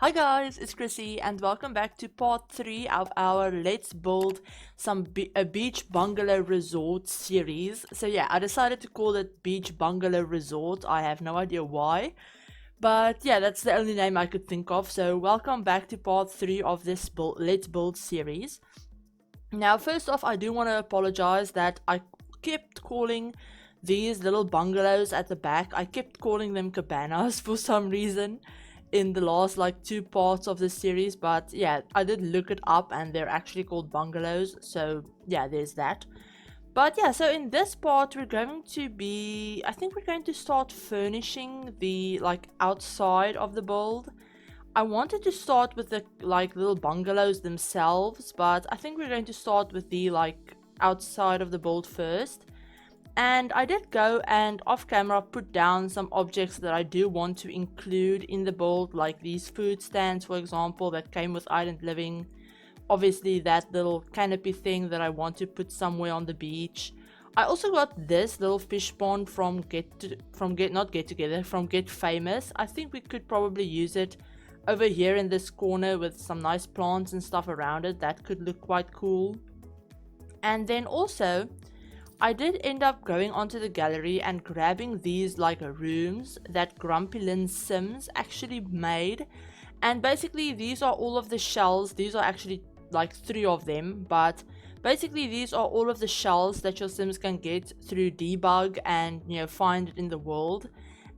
Hi guys, it's Chrissie and welcome back to part 3 of our Let's Build a Beach Bungalow Resort series. So yeah, I decided to call it Beach Bungalow Resort. I have no idea why. But yeah, that's the only name I could think of. So welcome back to part 3 of this Let's Build series. Now first off, I do want to apologize that I kept calling these little bungalows at the back, I kept calling them cabanas for some reason in the last like 2 parts of this series, but yeah, I did look it up and they're actually called bungalows, so yeah, there's that. But yeah, so in this part we're going to be, I think we're going to start furnishing the like outside of the build. I wanted to start with the like little bungalows themselves, but I think we're going to start with the like outside of the build first. And I did go and off camera put down some objects that I do want to include in the build, like these food stands for example that came with Island Living. Obviously that little canopy thing that I want to put somewhere on the beach. I also got this little fish pond from Get Famous. I think we could probably use it over here in this corner with some nice plants and stuff around it. That could look quite cool. And then also I did end up going onto the gallery and grabbing these like rooms that GrumpyLynnSims actually made. And basically these are all of the shells. These are actually like 3 of them, but basically these are all of the shells that your Sims can get through debug and, you know, find it in the world.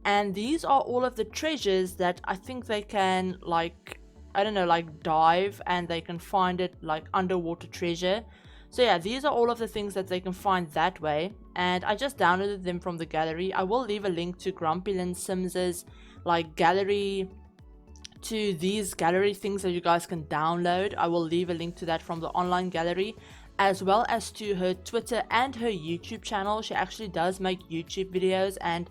And these are all of the treasures that I think they can like, I don't know, like dive and they can find it like underwater treasure. So yeah, these are all of the things that they can find that way, and I just downloaded them from the gallery. I will leave a link to GrumpyLynnSims' like gallery, to these gallery things that you guys can download. I will leave a link to that from the online gallery, as well as to her Twitter and her YouTube channel. She actually does make YouTube videos and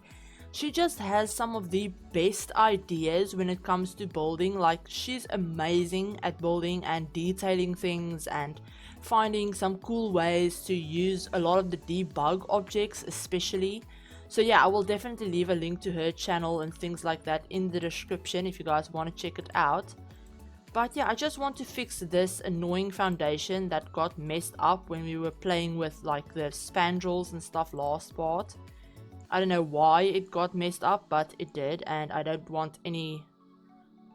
she just has some of the best ideas when it comes to building. Like, she's amazing at building and detailing things and finding some cool ways to use a lot of the debug objects especially. So yeah, I will definitely leave a link to her channel and things like that in the description if you guys want to check it out. But yeah, I just want to fix this annoying foundation that got messed up when we were playing with like the spandrels and stuff last part. I don't know why it got messed up, but it did, and I don't want any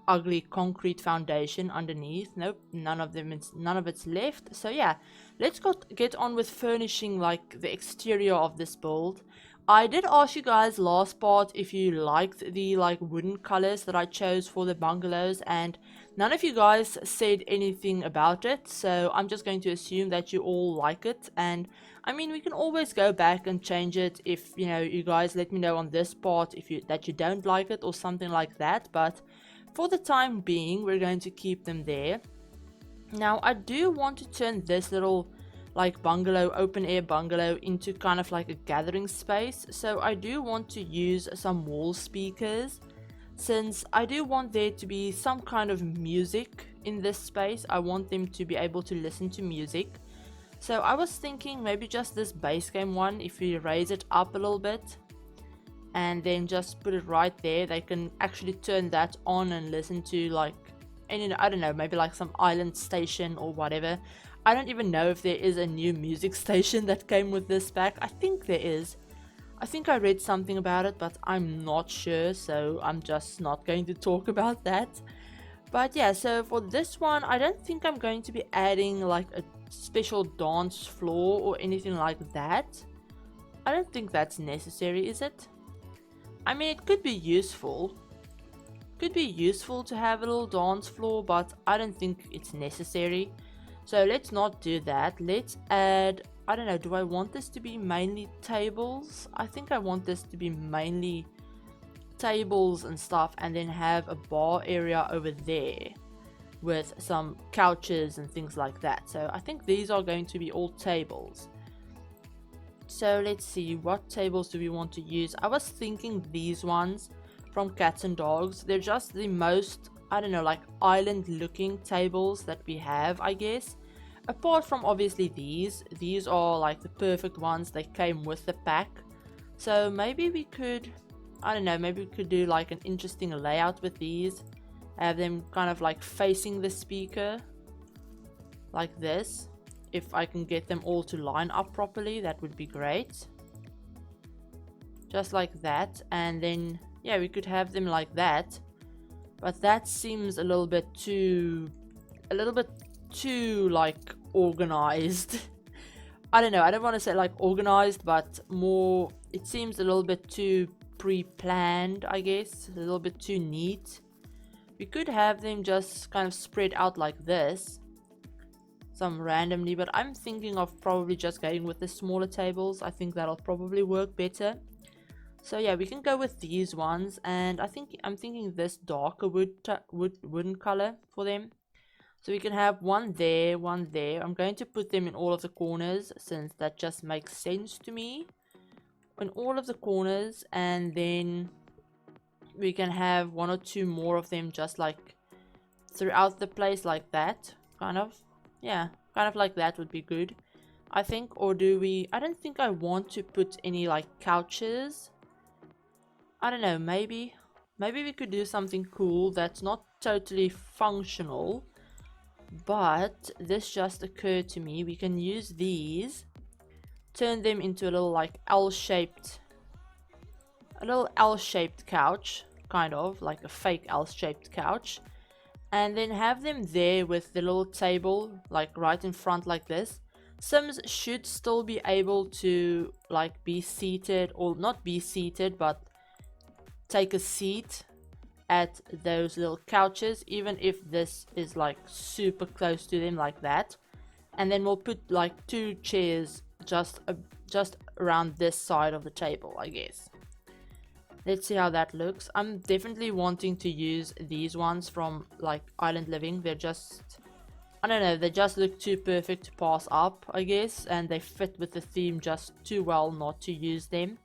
ugly concrete foundation underneath. Nope, none of it's left. So yeah, let's get on with furnishing like the exterior of this build. I did ask you guys last part if you liked the like wooden colors that I chose for the bungalows, and none of you guys said anything about it, so I'm just going to assume that you all like it. And I mean, we can always go back and change it if, you know, you guys let me know on this part if that you don't like it or something like that, but for the time being we're going to keep them there. Now I do want to turn this little like bungalow, open air bungalow, into kind of like a gathering space, so I do want to use some wall speakers, since I do want there to be some kind of music in this space. I want them to be able to listen to music. So I was thinking maybe just this base game one, if we raise it up a little bit and then just put it right there, they can actually turn that on and listen to like any, I don't know, maybe like some island station or whatever. I don't even know if there is a new music station that came with this pack. I think there is. I think I read something about it, but I'm not sure, so I'm just not going to talk about that. But yeah, so for this one, I don't think I'm going to be adding like a special dance floor or anything like that. I don't think that's necessary, is it? I mean, it could be useful. Could be useful to have a little dance floor, but I don't think it's necessary. So let's not do that. Let's add, I don't know, do I want this to be mainly tables? I think I want this to be mainly tables and stuff, and then have a bar area over there with some couches and things like that. So I think these are going to be all tables. So let's see, what tables do we want to use? I was thinking these ones from Cats and Dogs. They're just the most, I don't know, like island looking tables that we have, I guess. Apart from obviously these are like the perfect ones. They came with the pack. So maybe we could, I don't know, maybe we could do like an interesting layout with these. Have them kind of like facing the speaker like this. If I can get them all to line up properly, that would be great. Just like that. And then yeah, we could have them like that, but that seems a little bit too like organized. I don't know, I don't want to say like organized, but more, it seems a little bit too pre-planned, I guess, a little bit too neat. We could have them just kind of spread out like this, some randomly, but I'm thinking of probably just going with the smaller tables. I think that'll probably work better. So yeah, we can go with these ones, and I'm thinking this darker wooden color for them. So we can have one there, one there. I'm going to put them in all of the corners since that just makes sense to me. In all of the corners, and then we can have one or two more of them just like throughout the place like that. Kind of. Yeah, kind of like that would be good, I think. Or do we... I don't think I want to put any like couches. I don't know, maybe we could do something cool that's not totally functional. But this just occurred to me. We can use these, turn them into a little like L-shaped couch, kind of like a fake L-shaped couch, and then have them there with the little table like right in front like this. Sims should still be able to like be seated, or not be seated, but take a seat at those little couches, even if this is like super close to them like that. And then we'll put like 2 chairs just around this side of the table, I guess. Let's see how that looks. I'm definitely wanting to use these ones from like Island Living. They're just, I don't know, they just look too perfect to pass up, I guess, and they fit with the theme just too well not to use them.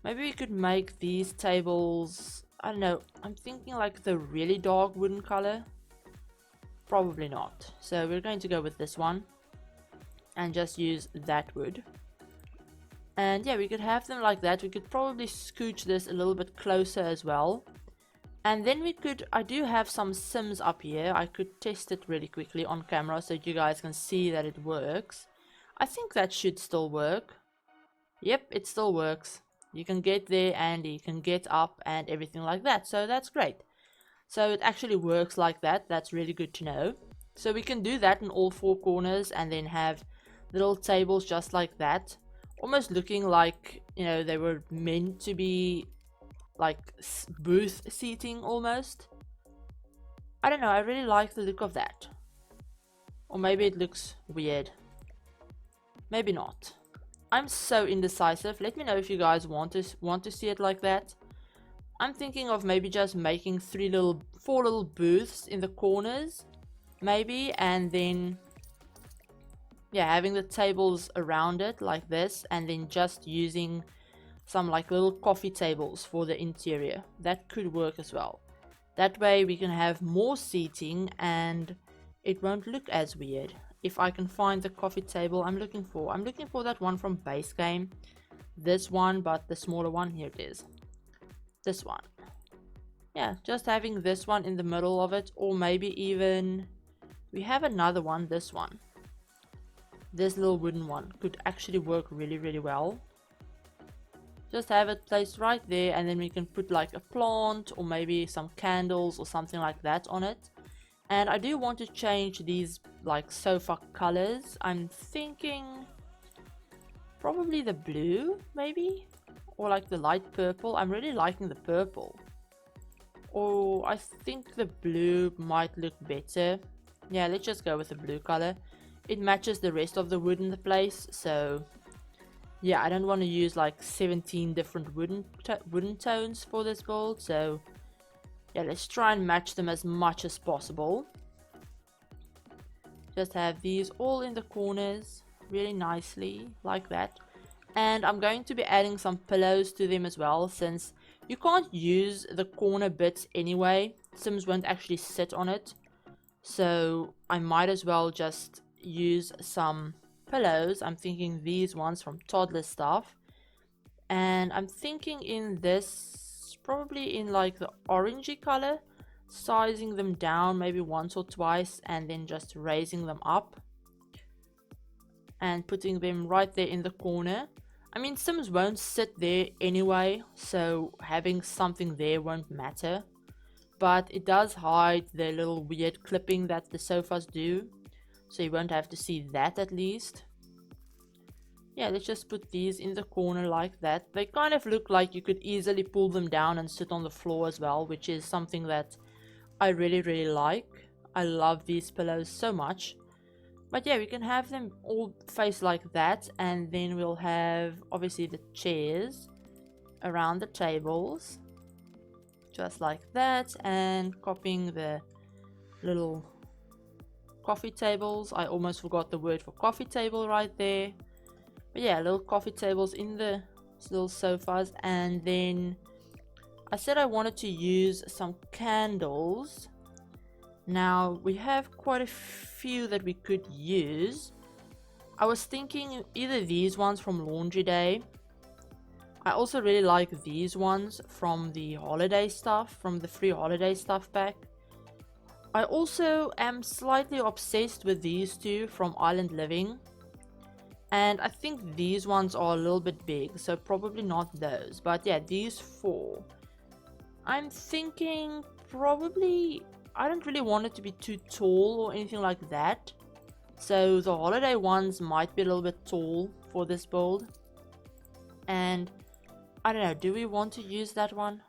Maybe we could make these tables, I don't know, I'm thinking like the really dark wooden color. Probably not. So we're going to go with this one and just use that wood. And yeah, we could have them like that. We could probably scooch this a little bit closer as well. And then we could, I do have some Sims up here. I could test it really quickly on camera so you guys can see that it works. I think that should still work. Yep, it still works. You can get there and you can get up and everything like that. So that's great. So it actually works like that. That's really good to know. So we can do that in all 4 corners and then have little tables just like that. Almost looking like, you know, they were meant to be like booth seating almost. I don't know, I really like the look of that. Or maybe it looks weird. Maybe not. I'm so indecisive. Let me know if you guys want to see it like that. I'm thinking of maybe just making 4 little booths in the corners, maybe, and then yeah, having the tables around it like this, and then just using some like little coffee tables for the interior. That could work as well. That way we can have more seating and it won't look as weird. If I can find the coffee table I'm looking for that one from base game. This one, but the smaller one. Here it is. This one. Yeah, just having this one in the middle of it, or maybe even we have another one, this one. This little wooden one could actually work really, really well. Just have it placed right there, and then we can put like a plant or maybe some candles or something like that on it. And I do want to change these like sofa colors. I'm thinking probably the blue, maybe, or like the light purple. I'm really liking the purple. Or I think the blue might look better. Yeah, let's just go with the blue color. It matches the rest of the wood in the place, so yeah, I don't want to use like 17 different wooden tones for this build, so yeah, let's try and match them as much as possible. Just have these all in the corners really nicely like that. And I'm going to be adding some pillows to them as well, since you can't use the corner bits anyway. Sims won't actually sit on it, so I might as well just use some pillows. I'm thinking these ones from Toddler Stuff, and I'm thinking in this, probably in like the orangey color, sizing them down maybe once or twice and then just raising them up and putting them right there in the corner. I mean, Sims won't sit there anyway, so having something there won't matter. But it does hide the little weird clipping that the sofas do, so you won't have to see that at least. Yeah, let's just put these in the corner like that. They kind of look like you could easily pull them down and sit on the floor as well, which is something that I really like. I love these pillows so much. But yeah, we can have them all face like that, and then we'll have obviously the chairs around the tables. Just like that, and copying the little coffee tables. I almost forgot the word for coffee table right there. But yeah, little coffee tables in the little sofas. And then I said I wanted to use some candles. Now we have quite a few that we could use. I was thinking either these ones from Laundry Day. I also really like these ones from the holiday stuff, from the free holiday stuff pack. I also am slightly obsessed with these two from Island Living. And I think these ones are a little bit big, so probably not those. But yeah, these four. I'm thinking probably, I don't really want it to be too tall or anything like that. So the holiday ones might be a little bit tall for this build. And I don't know, do we want to use that one?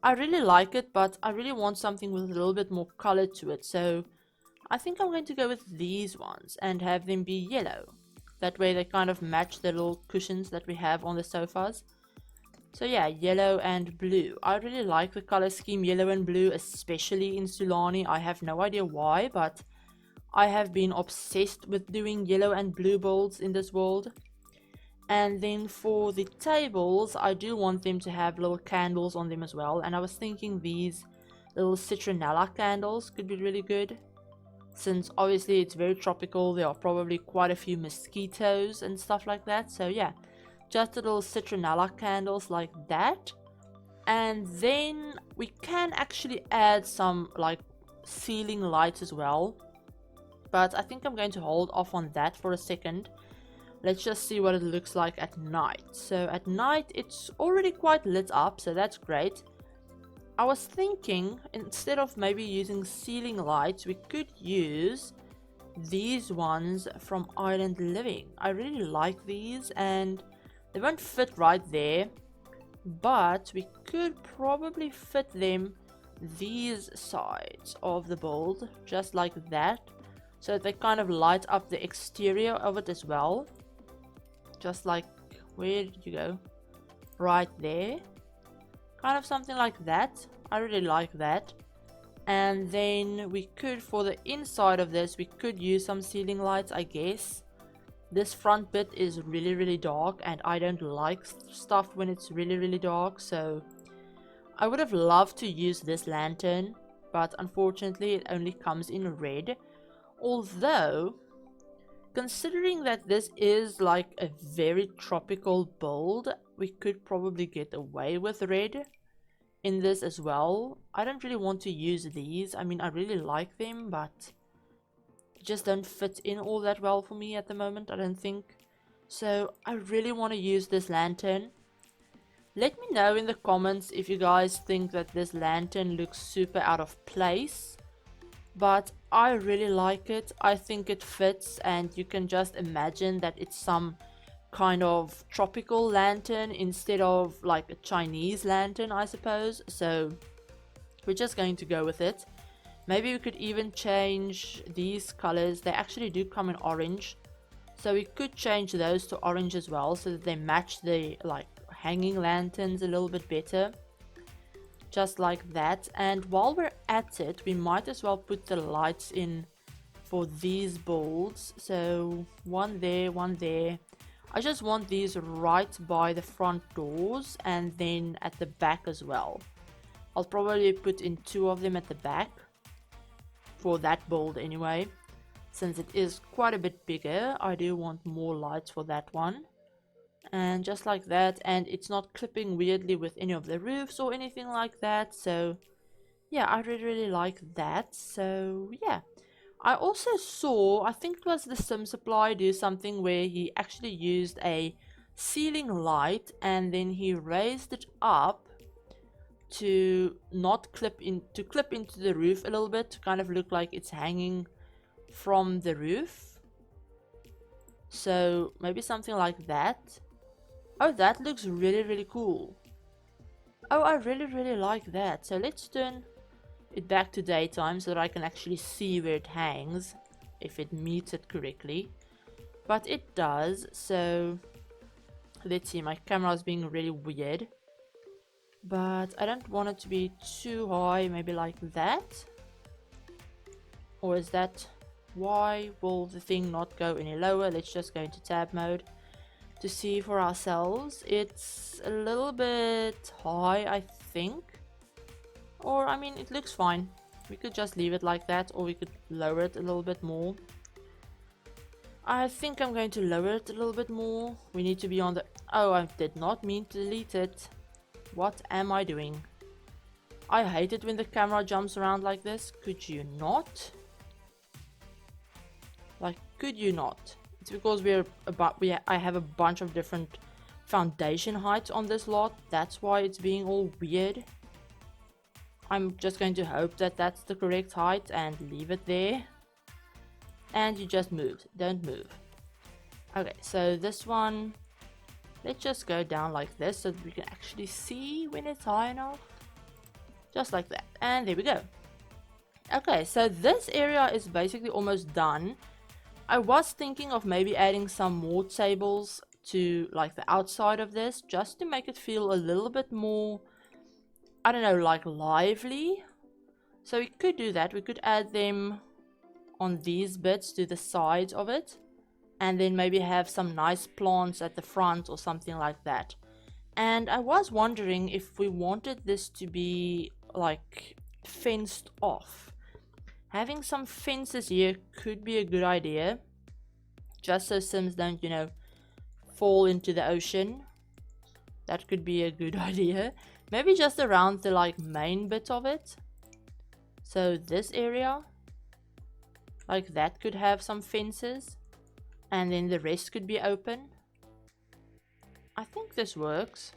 I really like it, but I really want something with a little bit more color to it. So I think I'm going to go with these ones and have them be yellow. That way they kind of match the little cushions that we have on the sofas. So yeah, yellow and blue. I really like the color scheme yellow and blue, especially in Sulani. I have no idea why, but I have been obsessed with doing yellow and blue builds in this world. And then for the tables, I do want them to have little candles on them as well. And I was thinking these little citronella candles could be really good. Since obviously it's very tropical, there are probably quite a few mosquitoes and stuff like that. So yeah, just the little citronella candles like that. And then we can actually add some like ceiling lights as well. But I think I'm going to hold off on that for a second. Let's just see what it looks like at night. So at night it's already quite lit up, so that's great. I was thinking instead of maybe using ceiling lights, we could use these ones from Island Living. I really like these and they won't fit right there, but we could probably fit them these sides of the build, just like that, so that they kind of light up the exterior of it as well. Just like, where did you go? Right there. Kind of something like that. I really like that. And then we could, for the inside of this, we could use some ceiling lights, I guess. This front bit is really dark and I don't like stuff when it's really dark. So I would have loved to use this lantern, but unfortunately it only comes in red. Although, considering that this is like a very tropical build, we could probably get away with red in this as well. I don't really want to use these. I mean, I really like them, but just don't fit in all that well for me at the moment, I don't think. So I really want to use this lantern. Let me know in the comments if you guys think that this lantern looks super out of place. But I really like it. I think it fits, and you can just imagine that it's some kind of tropical lantern instead of like a Chinese lantern, I suppose. So we're just going to go with it. Maybe we could even change these colors. They actually do come in orange, so we could change those to orange as well, so that they match the like hanging lanterns a little bit better. Just like that. And while we're at it, we might as well put the lights in for these builds. So one there, one there. I just want these right by the front doors and then at the back as well. I'll probably put in 2 of them at the back for that build anyway. Since it is quite a bit bigger, I do want more lights for that one. And just like that, and it's not clipping weirdly with any of the roofs or anything like that. So yeah, I really like that. So yeah, I also saw, I think it was the Sim Supply, do something where he actually used a ceiling light and then he raised it up to not clip into the roof a little bit, to kind of look like it's hanging from the roof. So maybe something like that. Oh, that looks really cool. Oh, I really like that. So let's turn it back to daytime so that I can actually see where it hangs, if it meets it correctly. But it does. So let's see, my camera is being really weird, but I don't want it to be too high. Maybe like that. Or is that, why will the thing not go any lower? Let's just go into tab mode to see for ourselves. It's a little bit high, I think. Or, I mean, it looks fine. We could just leave it like that, or we could lower it a little bit more. I think I'm going to lower it a little bit more. We need to be on the... Oh, I did not mean to delete it. What am I doing? I hate it when the camera jumps around like this. Could you not? Like, could you not? It's because I have a bunch of different foundation heights on this lot. That's why it's being all weird. I'm just going to hope that that's the correct height and leave it there. And you just moved. Don't move. Okay, so this one, let's just go down like this so that we can actually see when it's high enough. Just like that. And there we go. Okay, so this area is basically almost done. I was thinking of maybe adding some more tables to like the outside of this, just to make it feel a little bit more, I don't know, like lively. So we could do that. We could add them on these bits to the sides of it, and then maybe have some nice plants at the front or something like that. And I was wondering if we wanted this to be like fenced off. Having some fences here could be a good idea, just so Sims don't, you know, fall into the ocean. That could be a good idea. Maybe just around the like main bit of it. So this area, like that, could have some fences, and then the rest could be open. I think this works.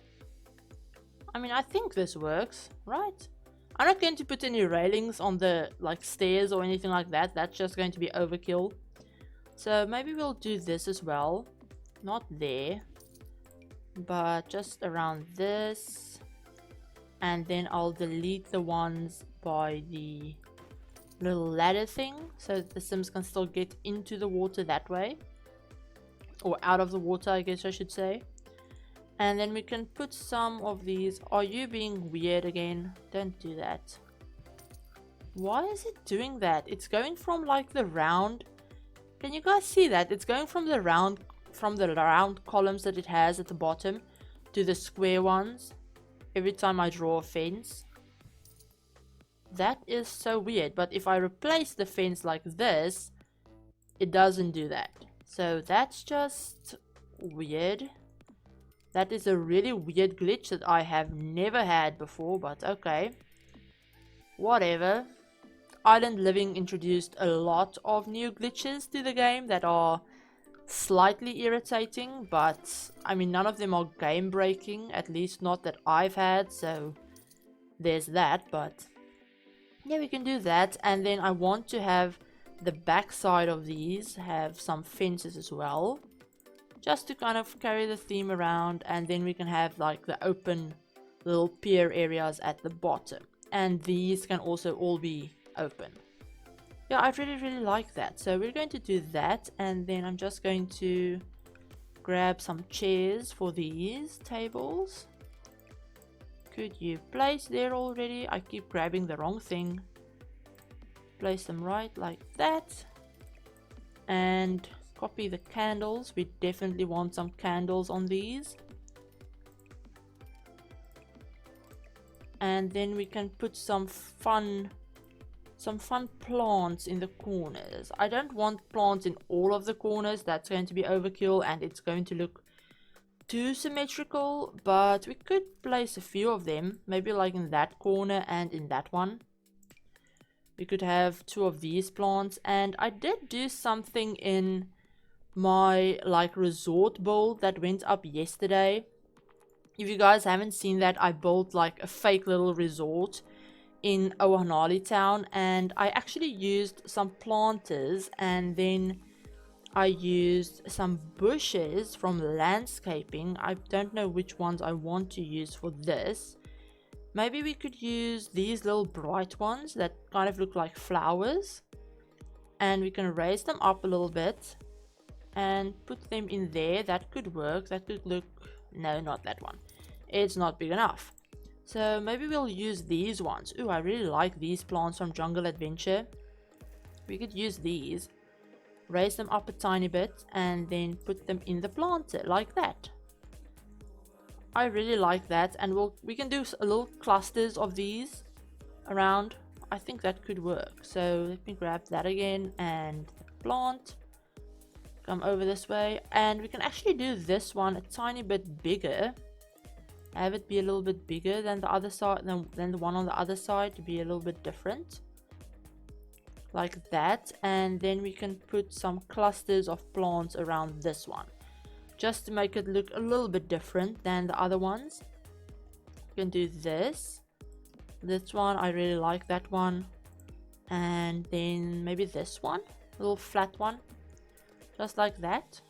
I mean, I think this works, right? I'm not going to put any railings on the like stairs or anything like that. That's just going to be overkill. So maybe we'll do this as well. Not there, but just around this. And then I'll delete the ones by the little ladder thing, so that the Sims can still get into the water that way. Or out of the water, I guess I should say. And then we can put some of these. Are you being weird again? Don't do that. Why is it doing that? It's going from like the round. Can you guys see that? It's going from the round columns that it has at the bottom to the square ones every time I draw a fence. That is so weird. But if I replace the fence like this, it doesn't do that. So that's just weird. That is a really weird glitch that I have never had before, but okay. Whatever. Island Living introduced a lot of new glitches to the game that are slightly irritating, but I mean, none of them are game breaking, at least not that I've had, so there's that. But yeah, we can do that. And then I want to have the back side of these have some fences as well, just to kind of carry the theme around. And then we can have like the open little pier areas at the bottom, and these can also all be open. Yeah, I really like that. So we're going to do that, and then I'm just going to grab some chairs for these tables. Could you place there already? I keep grabbing the wrong thing. Place them right like that. And copy the candles. We definitely want some candles on these. And then we can put some fun plants in the corners. I don't want plants in all of the corners. That's going to be overkill and it's going to look too symmetrical, but we could place a few of them, maybe like in that corner and in that one. We could have 2 of these plants. And I did do something in my like resort build that went up yesterday. If you guys haven't seen that, I built like a fake little resort in Ohanali town, and I actually used some planters, and then I used some bushes from landscaping. I don't know which ones I want to use for this. Maybe we could use these little bright ones that kind of look like flowers, and we can raise them up a little bit and put them in there. That could work. That could look, no, not that one, it's not big enough. So maybe we'll use these ones. Ooh, I really like these plants from Jungle Adventure. We could use these, raise them up a tiny bit, and then put them in the planter like that. I really like that, and we can do a little clusters of these around. I think that could work. So let me grab that again and plant. Come over this way, and we can actually do this one a tiny bit bigger. Have it be a little bit bigger than the other side, than the one on the other side, to be a little bit different, like that. And then we can put some clusters of plants around this one, just to make it look a little bit different than the other ones. We can do this one. I really like that one. And then maybe this one, a little flat one, just like that.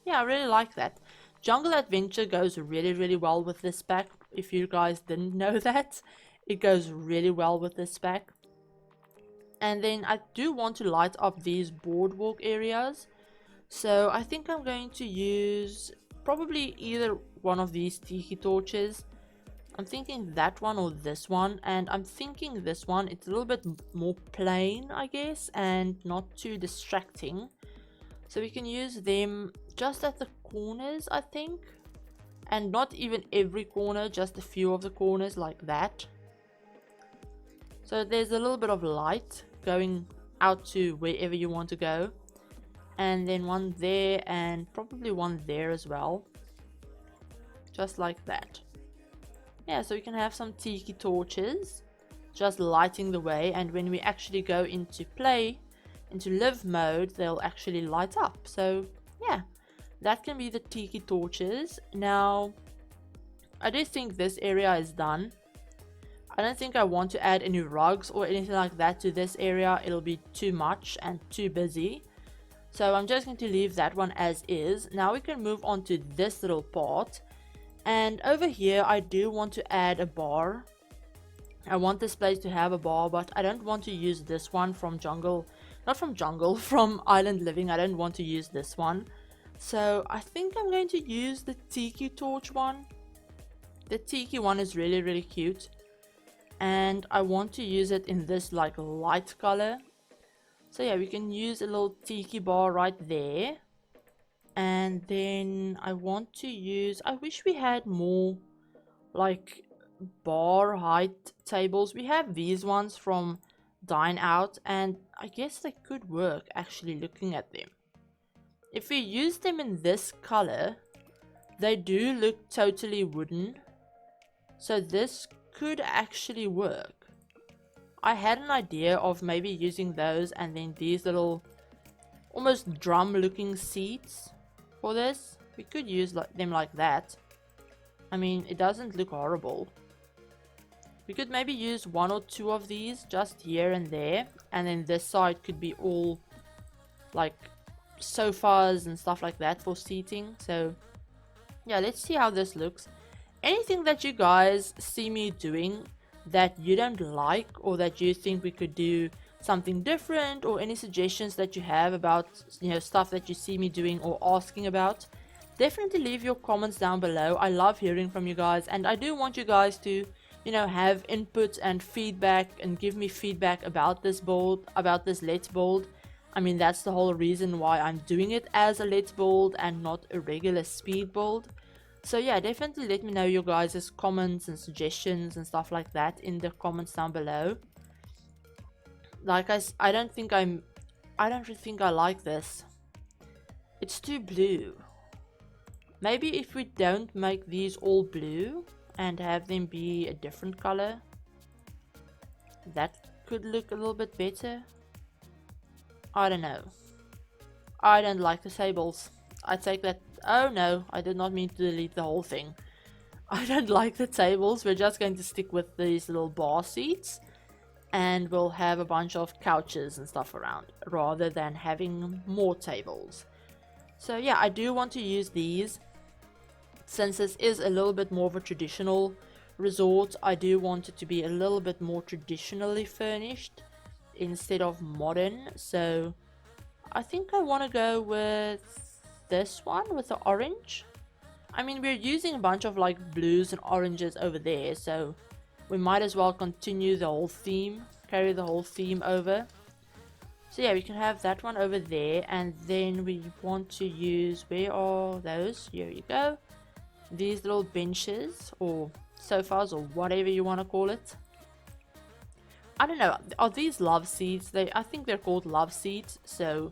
Yeah, I really like that. Jungle Adventure goes really well with this pack. If you guys didn't know that, it goes really well with this pack. And then I do want to light up these boardwalk areas, so I think I'm going to use probably either one of these Tiki Torches. I'm thinking that one or this one, and I'm thinking this one. It's a little bit more plain, I guess, and not too distracting. So we can use them just at the corners, I think. And not even every corner, just a few of the corners like that. So there's a little bit of light going out to wherever you want to go. And then one there, and probably one there as well. Just like that. Yeah, so we can have some Tiki Torches just lighting the way. And when we actually go into play, into live mode, they'll actually light up. So yeah, that can be the Tiki Torches. Now I do think this area is done. I don't think I want to add any rugs or anything like that to this area. It'll be too much and too busy, so I'm just going to leave that one as is. Now we can move on to this little part, and over here I do want to add a bar. I want this place to have a bar, but I don't want to use this one from Jungle, from Island Living. I don't want to use this one. So I think I'm going to use the Tiki Torch one. The Tiki one is really cute. And I want to use it in this like light color. So yeah, we can use a little Tiki bar right there. And then I want to use, I wish we had more like bar height tables. We have these ones from Dine Out, and I guess they could work actually looking at them. If we use them in this color, they do look totally wooden, so this could actually work. I had an idea of maybe using those and then these little almost drum looking seats for this. We could use them like that. I mean, it doesn't look horrible. We could maybe use 1 or 2 of these just here and there, and then this side could be all like sofas and stuff like that for seating. So yeah, let's see how this looks. Anything that you guys see me doing that you don't like, or that you think we could do something different, or any suggestions that you have about, you know, stuff that you see me doing or asking about, definitely leave your comments down below. I love hearing from you guys, and I do want you guys to, you know, have input and feedback and give me feedback about this build, about this Let's Build. I mean, that's the whole reason why I'm doing it as a Let's Build and not a regular speed build. So yeah, definitely let me know your guys' comments and suggestions and stuff like that in the comments down below. Like I don't think I like this. It's too blue. Maybe if we don't make these all blue and have them be a different color, that could look a little bit better. I don't know. I don't like the tables. I take that. Oh no, I did not mean to delete the whole thing. I don't like the tables. We're just going to stick with these little bar seats. And we'll have a bunch of couches and stuff around rather than having more tables. So yeah, I do want to use these. Since this is a little bit more of a traditional resort, I do want it to be a little bit more traditionally furnished instead of modern. So I think I want to go with this one with the orange. I mean, we're using a bunch of like blues and oranges over there, so we might as well continue the whole theme, carry the whole theme over. So yeah, we can have that one over there, and then we want to use, where are those? Here you go. These little benches or sofas or whatever you want to call it. I don't know, are these love seats? I think they're called love seats. So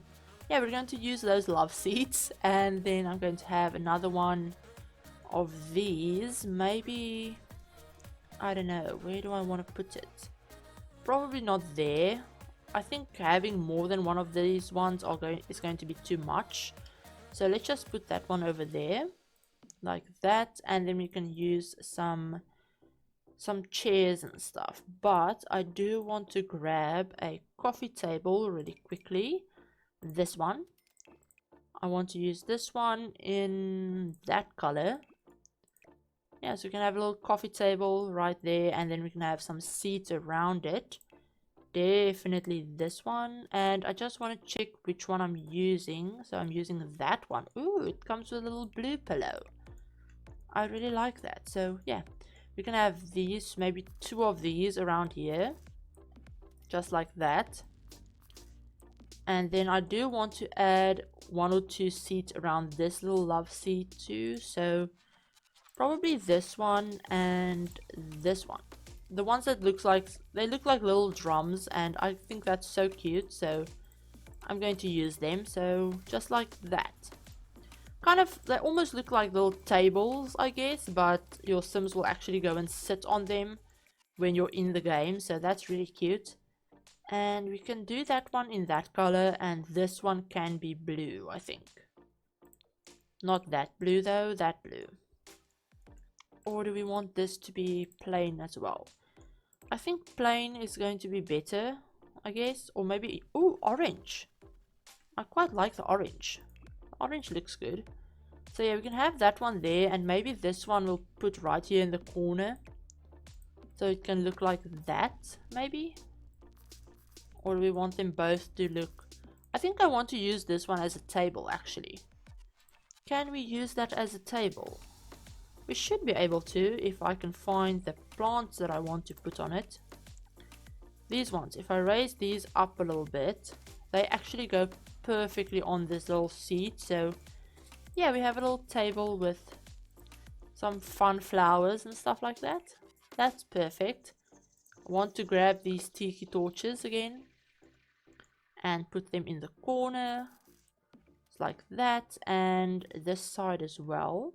yeah, we're going to use those love seats, and then I'm going to have another one of these. Maybe, I don't know, where do I want to put it? Probably not there. I think having more than one of these ones is going to be too much. So let's just put that one over there, like that, and then we can use some chairs and stuff. But I do want to grab a coffee table really quickly. This one. I want to use this one in that color. Yeah, so we can have a little coffee table right there, and then we can have some seats around it. Definitely this one. And I just want to check which one I'm using. So I'm using that one. Ooh, it comes with a little blue pillow. I really like that. So yeah, we can have these, maybe 2 of these around here, just like that. And then I do want to add 1 or 2 seats around this little love seat too. So probably this one and this one. The ones that look like little drums, and I think that's so cute, so I'm going to use them. So just like that. Kind of, they almost look like little tables, I guess, but your Sims will actually go and sit on them when you're in the game, so that's really cute. And we can do that one in that color, and this one can be blue, I think. Not that blue though, that blue. Or do we want this to be plain as well? I think plain is going to be better, I guess. Or maybe, ooh, orange. I quite like the orange. Orange looks good. So yeah, we can have that one there, and maybe this one we'll put right here in the corner. So it can look like that, maybe. Or do we want them both to look... I think I want to use this one as a table, actually. Can we use that as a table? We should be able to, if I can find the plants that I want to put on it. These ones, if I raise these up a little bit, they actually go perfectly on this little seat. So yeah, we have a little table with some fun flowers and stuff like that. That's perfect. I want to grab these Tiki Torches again and put them in the corner, like that, and this side as well.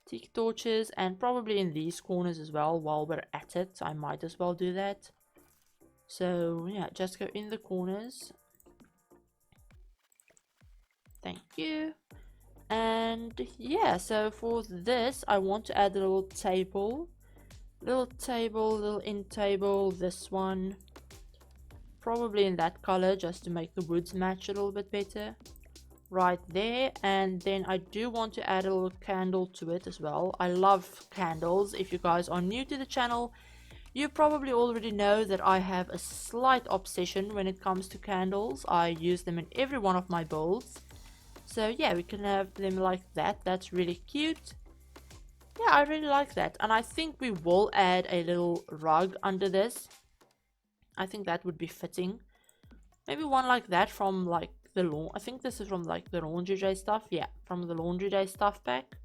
Tiki Torches, and probably in these corners as well. While we're at it, I might as well do that. So yeah, just go in the corners. Thank you. And yeah, so for this I want to add a little table, little end table, this one probably in that color, just to make the woods match a little bit better. Right there. And then I do want to add a little candle to it as well. I love candles. If you guys are new to the channel, you probably already know that I have a slight obsession when it comes to candles. I use them in every one of my builds. So yeah, we can have them like that. That's really cute. Yeah, I really like that. And I think we will add a little rug under this. I think that would be fitting. Maybe one like that from like the I think this is from like the laundry day stuff. Yeah, from the laundry day stuff pack.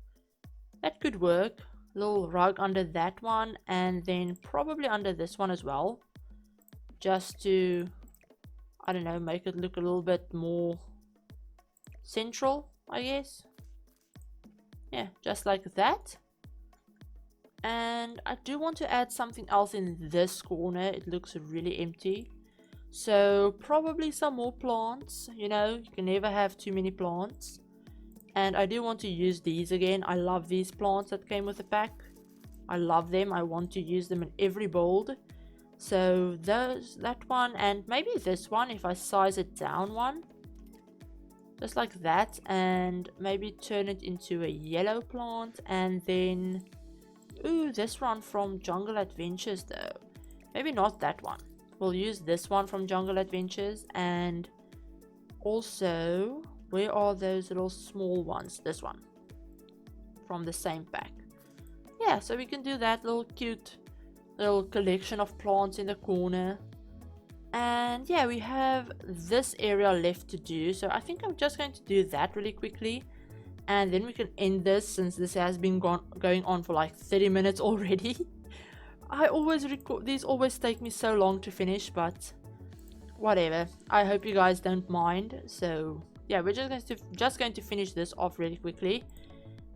That could work. Little rug under that one, and then probably under this one as well, just to, I don't know, make it look a little bit more central, I guess. Yeah, just like that. And I do want to add something else in this corner. It looks really empty. So probably some more plants. You know, you can never have too many plants. And I do want to use these again. I love these plants that came with the pack. I love them. I want to use them in every build. So that one, and maybe this one if I size it down one. Just like that, and maybe turn it into a yellow plant. And then, ooh, this one from Jungle Adventures though. Maybe not that one. We'll use this one from Jungle Adventures. And also, where are those little small ones? This one from the same pack. Yeah, so we can do that little cute little collection of plants in the corner. And yeah, we have this area left to do, so I think I'm just going to do that really quickly, and then we can end this since this has been going on for like 30 minutes already. I always record these, always take me so long to finish, but whatever. I hope you guys don't mind. So yeah, we're just going to finish this off really quickly.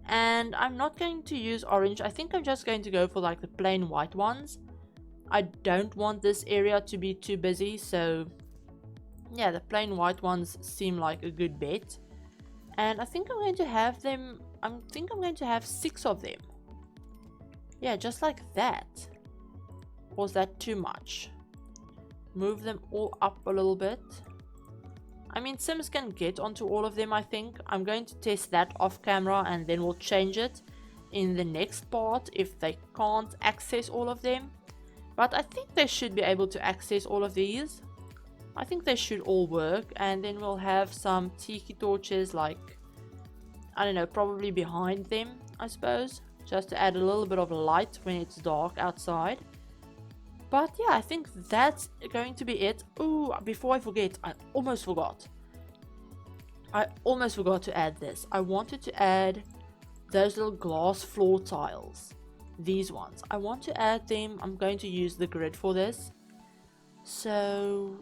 And I'm not going to use orange. I think I'm just going to go for like the plain white ones. I don't want this area to be too busy, so yeah, the plain white ones seem like a good bet. And I think I'm going to have them, I'm going to have 6 of them. Yeah, just like that. Or is that too much? Move them all up a little bit. I mean, Sims can get onto all of them, I think. I'm going to test that off camera, and then we'll change it in the next part if they can't access all of them. But I think they should be able to access all of these. I think they should all work. And then we'll have some Tiki Torches, like, I don't know, probably behind them, I suppose. Just to add a little bit of light when it's dark outside. But yeah, I think that's going to be it. Ooh, before I forget, I almost forgot to add this. I wanted to add those little glass floor tiles. These ones. I want to add them. I'm going to use the grid for this. So,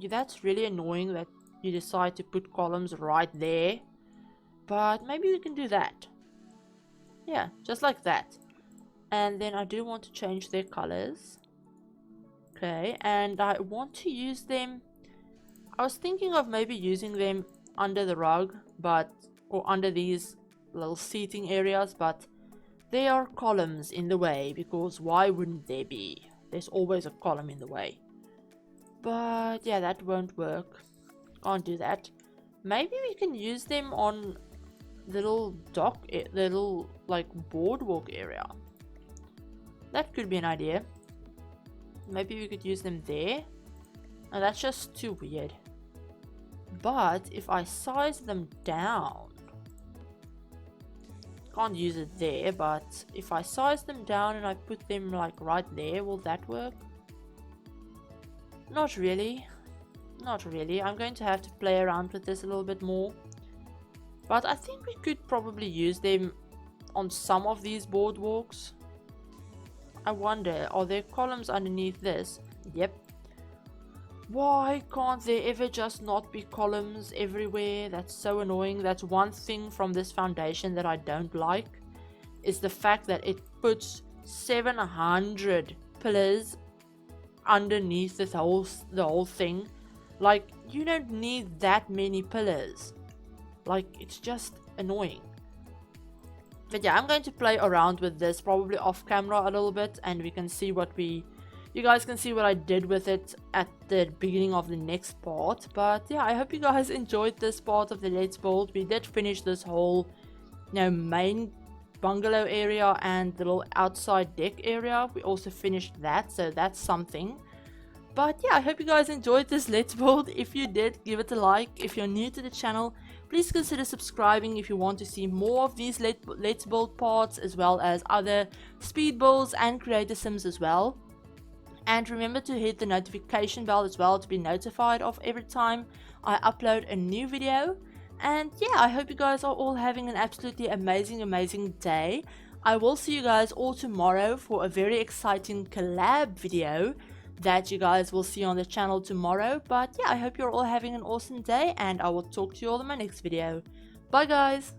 that's really annoying that you decide to put columns right there. But maybe we can do that. Yeah, just like that. And then I do want to change their colors. Okay, and I want to use them. I was thinking of maybe using them under the rug, or under these little seating areas, but there are columns in the way, because why wouldn't there be? There's always a column in the way. But yeah, that won't work. Can't do that. Maybe we can use them on the little dock, the little like boardwalk area. That could be an idea. Maybe we could use them there. Now that's just too weird. But if I size them down, can't use it there, but if I size them down and I put them like right there, will that work? Not really. Not really. I'm going to have to play around with this a little bit more. But I think we could probably use them on some of these boardwalks. I wonder, are there columns underneath this? Yep. Why can't there ever just not be columns everywhere? That's so annoying. That's one thing from this foundation that I don't like, is the fact that it puts 700 pillars underneath the whole thing. Like, you don't need that many pillars. Like, it's just annoying. But yeah, I'm going to play around with this probably off camera a little bit, and we can see you guys can see what I did with it at the beginning of the next part. But yeah, I hope you guys enjoyed this part of the Let's Build. We did finish this whole, main bungalow area and the little outside deck area. We also finished that, so that's something. But yeah, I hope you guys enjoyed this Let's Build. If you did, give it a like. If you're new to the channel, please consider subscribing if you want to see more of these Let's Build parts, as well as other speed builds and creator sims as well. And remember to hit the notification bell as well to be notified of every time I upload a new video. And yeah, I hope you guys are all having an absolutely amazing day. I will see you guys all tomorrow for a very exciting collab video that you guys will see on the channel tomorrow. But yeah, I hope you're all having an awesome day, and I will talk to you all in my next video. Bye guys!